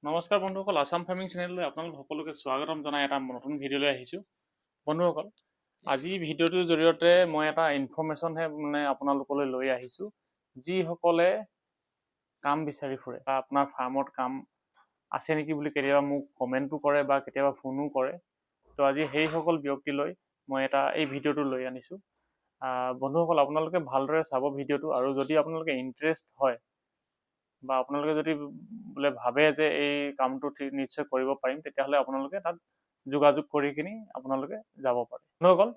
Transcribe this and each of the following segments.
নমস্কাৰ বন্ধুসকল, আসাম ফাৰ্মিং চেনেললৈ আপোনালোক সকলোকে স্বাগতম জনাই এটা নতুন ভিডিঅ'লৈ আহিছোঁ। বন্ধুসকল, আজি ভিডিঅ'টোৰ জৰিয়তে মই এটা ইনফৰমেশ্যনহে আপোনালোকলৈ লৈ আহিছোঁ। যিসকলে কাম বিচাৰি ফুৰে বা আপোনাৰ ফাৰ্মত কাম আছে নেকি বুলি কেতিয়াবা মোক কমেণ্টো কৰে বা কেতিয়াবা ফোনো কৰে, তো আজি সেইসকল ব্যক্তিলৈ মই এই ভিডিঅ'টো লৈ আনিছোঁ। বন্ধুসকল, আপোনালোকে ভালদৰে চাব ভিডিঅ'টো, আৰু যদি আপোনালোকে ইণ্টাৰেষ্ট হয় বা আপোনালোকে যদি বোলে ভাবে যে এই কামটো নিশ্চয় কৰিব পাৰিম, তেতিয়াহ'লে আপোনালোকে তাত যোগাযোগ কৰি কিনি আপোনালোকে যাব পাৰে। বন্ধুসকল,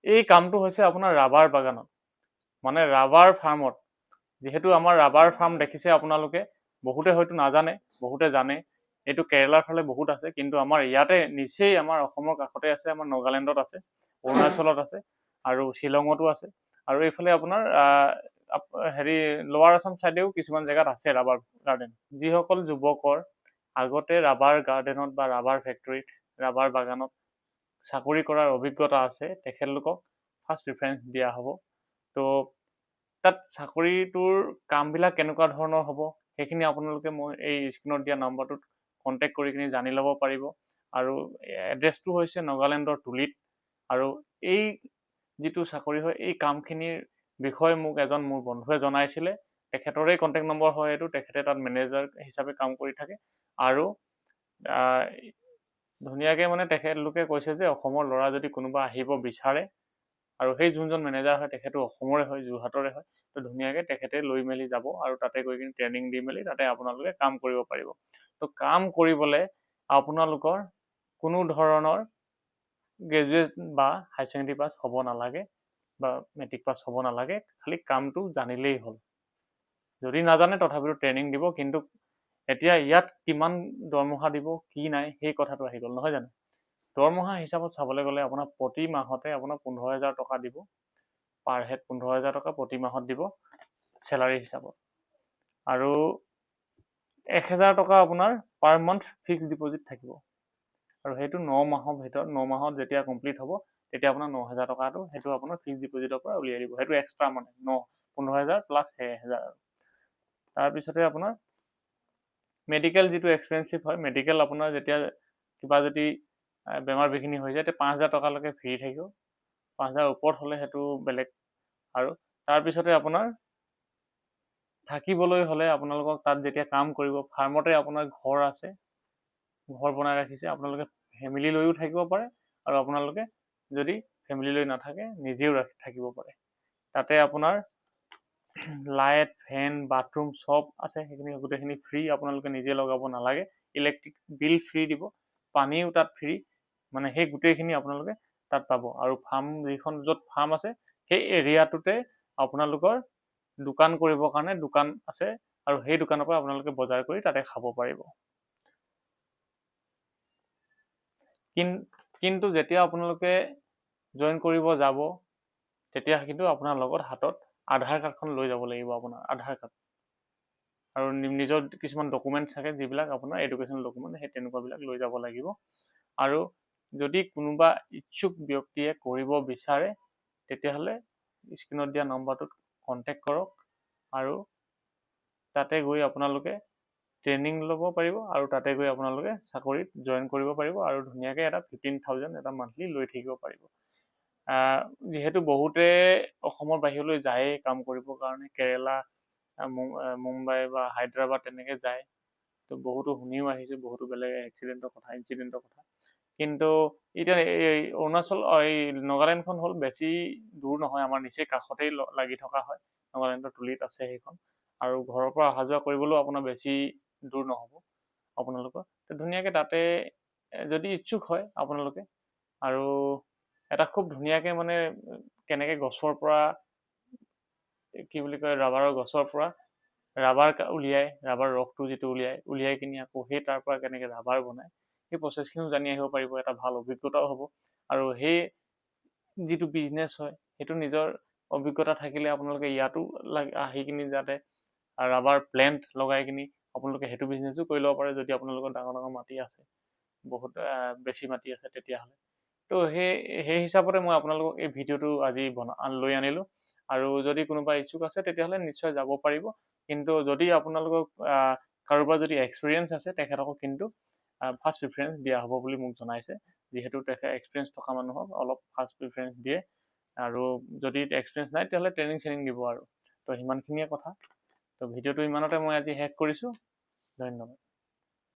এই কামটো হৈছে আপোনাৰ ৰাবাৰ বাগানত, মানে ৰাবাৰ ফাৰ্মত। যিহেতু আমাৰ ৰাবাৰ ফাৰ্ম দেখিছে আপোনালোকে, বহুতে হয়তো নাজানে, বহুতে জানে। এইটো কেৰেলাৰ ফালে বহুত আছে, কিন্তু আমাৰ ইয়াতে নিচেই আমাৰ অসমৰ কাষতে আছে। আমাৰ নাগালেণ্ডত আছে, অৰুণাচলত আছে, আৰু শ্বিলঙতো আছে, আৰু এইফালে আপোনাৰ লোৱাৰ আছাম চাইডেও কিছুমান জেগাত আছে ৰাবাৰ গাৰ্ডেন। যিসকল যুৱকৰ আগতে ৰাবাৰ গাৰ্ডেনত বা ৰাবাৰ ফেক্টৰীত, ৰাবাৰ বাগানত চাকৰি কৰাৰ অভিজ্ঞতা আছে, তেখেতলোকক ফাৰ্ষ্ট প্ৰিফাৰেঞ্চ দিয়া হ'ব। তো তাত চাকৰিটোৰ কামবিলাক কেনেকুৱা ধৰণৰ হ'ব, সেইখিনি আপোনালোকে মই এই স্ক্ৰীণত দিয়া নম্বৰটোত কণ্টেক্ট কৰি কিনি জানি ল'ব পাৰিব। আৰু এড্ৰেছটো হৈছে নাগালেণ্ডৰ তুলিত। আৰু এই যিটো চাকৰি হয়, এই কামখিনিৰ বিষয়ে মোক এজন মোৰ বন্ধুৱে জনাইছিলে। তেখেতৰে কণ্টেক্ট নম্বৰ হয় এইটো। তেখেতে তাত মেনেজাৰ হিচাপে কাম কৰি থাকে, আৰু ধুনীয়াকৈ তেখেতলোকে কৈছে যে অসমৰ ল'ৰা যদি কোনোবা আহিব বিচাৰে, আৰু সেই যোনজন মেনেজাৰ হয় তেখেতো অসমৰে হয়, যোৰহাটৰে হয়, তো ধুনীয়াকৈ তেখেতে লৈ মেলি যাব, আৰু তাতে গৈ কিনি ট্ৰেইনিং দি মেলি তাতে আপোনালোকে কাম কৰিব পাৰিব। তো কাম কৰিবলৈ আপোনালোকৰ কোনো ধৰণৰ গ্ৰেজুৱেট বা হাই ছেকেণ্ডেৰী পাছ হ'ব নালাগে বা মেট্ৰিক পাছ হ'ব নালাগে, খালি কামটো জানিলেই হ'ল। যদি নাজানে তথাপিতো ট্ৰেইনিং দিব, কিন্তু এতিয়া ইয়াত কিমান দৰমহা দিব কি নাই সেই কথাটো আহি গ'ল, নহয় জানো? দৰমহা হিচাপত চাবলৈ গ'লে আপোনাৰ প্ৰতি মাহতে আপোনাৰ 15,000 টকা দিব, পাৰ হেড 15,000 টকা প্ৰতি মাহত দিব চেলাৰী হিচাপত, আৰু 1,000 টকা আপোনাৰ পাৰ মান্থ ফিক্সড ডিপজিট থাকিব। আৰু সেইটো 9 মাহৰ ভিতৰত, 9 মাহত যেতিয়া কমপ্লিট হ'ব, তেতিয়া আপোনাৰ 9,000 টকাটো সেইটো আপোনাৰ ফিক্সড ডিপজিটৰ পৰা উলিয়াই দিব। সেইটো এক্সট্ৰা, 15,000 প্লাছ 1,000। তাৰপিছতে আপোনাৰ মেডিকেল যিটো এক্সপেঞ্চিভ হয়, মেডিকেল আপোনাৰ যেতিয়া কিবা যদি বেমাৰ বিঘিনি হৈ যায়, তেতিয়া 5,000 টকালৈকে ফ্ৰী থাকিব। 5,000 ওপৰত হ'লে সেইটো বেলেগ। আৰু তাৰপিছতে আপোনাৰ থাকিবলৈ হ'লে আপোনালোকক তাত যেতিয়া কাম কৰিব, ফাৰ্মতে আপোনাৰ ঘৰ আছে, ঘৰ বনাই ৰাখিছে, আপোনালোকে ফেমিলি লৈও থাকিব পাৰে, আৰু আপোনালোকে যদি ফেমিলি লৈ নাথাকে নিজেও থাকিব পাৰে। তাতে আপোনাৰ লাইট, ফেন, বাথৰুম চব আছে, সেইখিনি গোটেইখিনি ফ্ৰী, আপোনালোকে নিজে লগাব নালাগে। ইলেক্ট্ৰিক বিল ফ্ৰী দিব, পানীও তাত ফ্ৰী, সেই গোটেইখিনি আপোনালোকে তাত পাব। আৰু ফাৰ্ম য'ত ফাৰ্ম আছে সেই এৰিয়াটোতে আপোনালোকৰ দোকান কৰিবৰ কাৰণে দোকান আছে, আৰু সেই দোকানৰ পৰা আপোনালোকে বজাৰ কৰি তাতে খাব পাৰিব। কিন্তু যেতিয়া আপোনালোকে জইন কৰিব যাব, তেতিয়া কিন্তু আপোনাৰ লগত হাতত আধাৰ কাৰ্ডখন লৈ যাব লাগিব, আপোনাৰ আধাৰ কাৰ্ড, আৰু নিজৰ কিছুমান ডকুমেণ্টছ থাকে যিবিলাক আপোনাৰ এডুকেশ্যনেল ডকুমেণ্ট, সেই তেনেকুৱাবিলাক লৈ যাব লাগিব। আৰু যদি কোনোবা ইচ্ছুক ব্যক্তিয়ে কৰিব বিচাৰে, তেতিয়াহ'লে স্ক্ৰীণত দিয়া নম্বৰটোত কণ্টেক্ট কৰক, আৰু তাতে গৈ আপোনালোকে ট্ৰেইনিং ল'ব পাৰিব, আৰু তাতে গৈ আপোনালোকে চাকৰিত জইন কৰিব পাৰিব, আৰু ধুনীয়াকৈ এটা 15,000 এটা মান্থলি লৈ থাকিব পাৰিব। যিহেতু বহুতে অসমৰ বাহিৰলৈ যায়েই কাম কৰিবৰ কাৰণে, কেৰেলা, মুম্বাই বা হায়দৰাবাদ তেনেকৈ যায়। তো বহুতো শুনিও আহিছোঁ, বহুতো বেলেগ ইনচিডেণ্টৰ কথা। কিন্তু এতিয়া এই অৰুণাচল, এই নাগালেণ্ডখন হ'ল বেছি দূৰ নহয়, আমাৰ নিচেই কাষতেই লাগি থকা হয়। নাগালেণ্ডৰ তুলিত আছে সেইখন, আৰু ঘৰৰ পৰা অহা যোৱা কৰিবলৈও আপোনাৰ বেছি দূৰ নহ'ব আপোনালোকৰ। তো ধুনীয়াকৈ তাতে যদি ইচ্ছুক হয় আপোনালোকে, আৰু এটা খুব ধুনীয়াকৈ কেনেকৈ গছৰ পৰা কি বুলি কয়, ৰাবাৰৰ গছৰ পৰা ৰাবাৰ উলিয়াই, ৰাবাৰ ৰসটো যিটো উলিয়াই কিনি আকৌ সেই তাৰ পৰা কেনেকৈ ৰাবাৰ বনায়, সেই প্ৰচেছখিনিও জানি আহিব পাৰিব। এটা ভাল অভিজ্ঞতাও হ'ব, আৰু সেই যিটো বিজনেছ হয় সেইটো নিজৰ অভিজ্ঞতা থাকিলে আপোনালোকে ইয়াতো আহি কিনি যাতে ৰাবাৰ প্লেণ্ট লগাই কিনি আপোনালোকে সেইটো বিজনেছো কৰি ল'ব পাৰে, যদি আপোনালোকৰ ডাঙৰ ডাঙৰ মাটি আছে, বহুত বেছি মাটি আছে তেতিয়াহ'লে। তো সেই হিচাপতে মই আপোনালোকক এই ভিডিঅ'টো আজি লৈ আনিলোঁ। আৰু যদি কোনোবা ইচ্ছুক আছে তেতিয়াহ'লে নিশ্চয় যাব পাৰিব। কিন্তু যদি আপোনালোকক কাৰোবাৰ যদি এক্সপিৰিয়েঞ্চ আছে তেখেতকো কিন্তু ফাৰ্ষ্ট প্ৰিফাৰেঞ্চ দিয়া হ'ব বুলি মোক জনাইছে, যিহেতু তেখেত এক্সপিৰিয়েঞ্চ থকা মানুহক অলপ ফাৰ্ষ্ট প্ৰিফাৰেঞ্চ দিয়ে, আৰু যদি এক্সপিৰিয়েঞ্চ নাই তেতিয়াহ'লে ট্ৰেইনিং দিব আৰু। তো সিমানখিনিয়ে কথা। তো ভিডিঅ'টো ইমানতে মই আজি শেষ কৰিছোঁ। ধন্যবাদ।